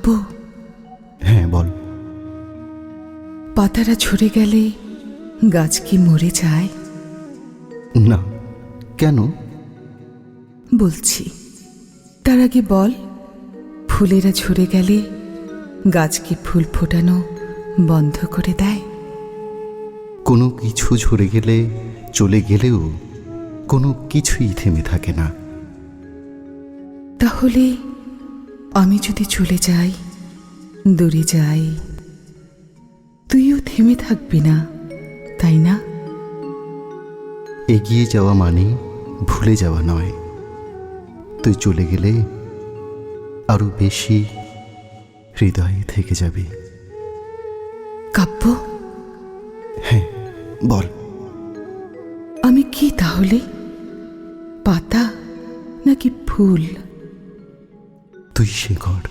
কাব্য, হ্যাঁ বল। পাতারা ঝরে গেলে গাছ কি মরে যায়? না, কেন? বলছি, তার আগে বল, ফুলেরা ঝরে গেলে গাছ কি ফুল ফোটানো বন্ধ করে দেয়? কোনো কিছু ঝরে গেলে, চলে গেলেও কোনো কিছুই থেমে থাকে না। তাহলে আমি যদি চলে যাই, দূরে যাই, তুইও থেমে থাকবি না, তাই না? এগিয়ে যাওয়া মানে ভুলে যাওয়া নয়। তুই চলে গেলে আরো বেশি হৃদয়ে থেকে যাবে। কাব্য, হ্যাঁ বল। আমি কি তাহলে? পাতা নাকি ফুল? তুই শেখর,